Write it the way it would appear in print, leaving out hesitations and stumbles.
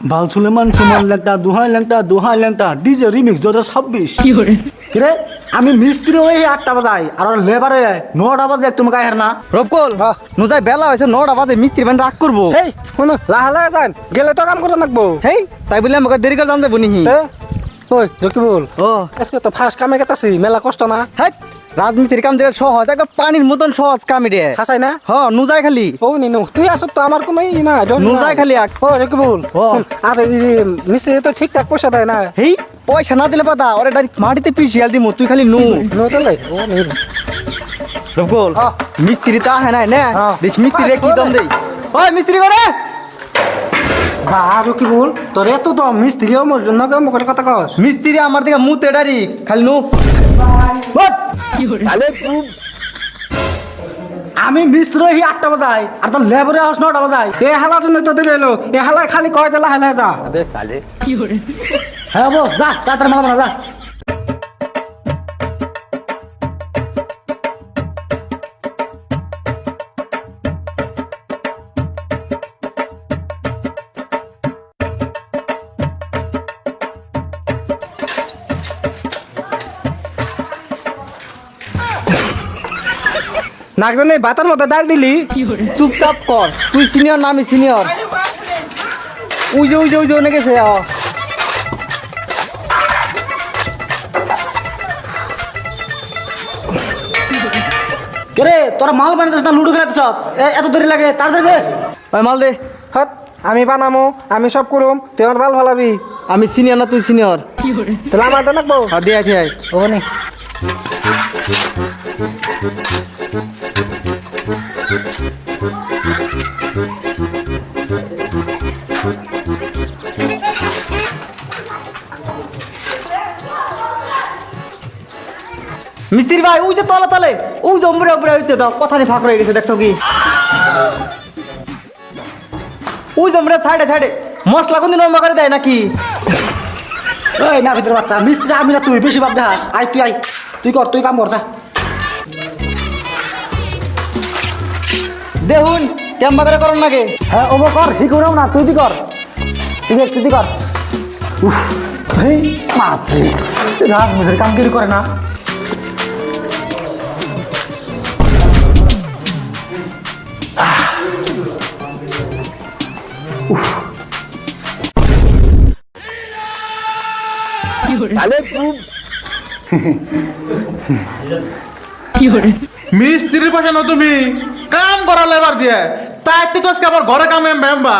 বাল সুলেমান সুমান ল্যাংটা দুহাই ল্যাংটা DJ remix 2026 কিরে আমি মিস্ত্রি হয়ে 8টা বাজাই আর লেবারে 9টা বাজে তুমি গায়ের না রবকল নুজাই বেলা হয়েছে 9টা বাজে মিস্ত্রি বান রাগ করবো হেই শুনো লাহা লাহা যান গেলে তো কাম করে নাকবো হেই তাই বলে আমাকে দেরি করে জান যাবো নিহি ওই জকিবুল ও আজকে তো ফার্স্ট কামে গেতাছি মেলা কষ্ট না হেই রাজনীতির কাম দিলে সহজ একদম পানির মতন সহজ কাম রে হাসাই না হ নুজাই খালি ও নিনু তুই আসত তো আমার কোনো ই না নুজাই খালি আক ও জকিবুল ও। আর মিস্ত্রি তো ঠিকঠাক পয়সা দেয় না হেই পয়সা না দিলে পাতা ওরে ডাইরেক্ট মাটিতে পিছিয়ে দিমু তুই খালি নু নতলে ও নিন রবকল হ্যাঁ। মিস্ত্রি তা হ্যাঁ না হ্যাঁ। দেখ মিস্ত্রি কি দম দেই ওই মিস্ত্রি করে বা জকিবুল তোর এত তো মিস্ত্রিও মোর জন্য কাম করে কথা কস মিস্ত্রি আমার দিকে মুতে ডাইরেক্ট খালি নু আমি মিস্ত্রি হয়ে 8টা বাজাই আর তোর লেবারে হাউস 9টা বাজাই এ হালা জন্য তো দিলে এলো এ হালা খালি কয় যে লাহা লাহা যা হ্যাঁ বো যা তাড়াতাড়ি মালা বানা যা নাক জানে ভাতের মধ্যে ডাল দিলি চুপচাপ কর তুই সিনিয়র না আমি সিনিয়র উজে অনেক গেছে কেরে তোরা মাল বানাইতেছ না লুডো খেলাতেছ এত দেরি লাগে তাড়াতাড়ি দে ওই মাল দে হট আমি বানামো আমি সব করুম তুই আমার ভাল ভালাবি আমি সিনিয়র না তুই সিনিয়র তাহলে আমার তো নাকবো হ্যাঁ দিয়ে আছি ও নি মিস্ত্রি ভাই ওই যে তলে ওই যে উপরে উপরে হইতে দাও কথা নি ফাঁক রয়ে গেছে দেখছো কি ওই যে উপরে সাইডে মশলা কোন দিন করে দেয় নাকি এই না ভিতরে বাচ্চা মিস্ত্রি আমি না তুই বেশি ভাব দেখাস আই তুই কর তুই কাম কর যা দেখুন কেমন করে করুন নাকি হ্যাঁ ও কর হি করো না তুই কর তুই কর উফ এই বাপরে রাত মিস্ত্রি কাম কি করে না মিস্ত্রির পাশে না তুমি কাম করা লেবার দিয়ে তাই একটু তো আজকে আমার ঘরে কামে মেম্বা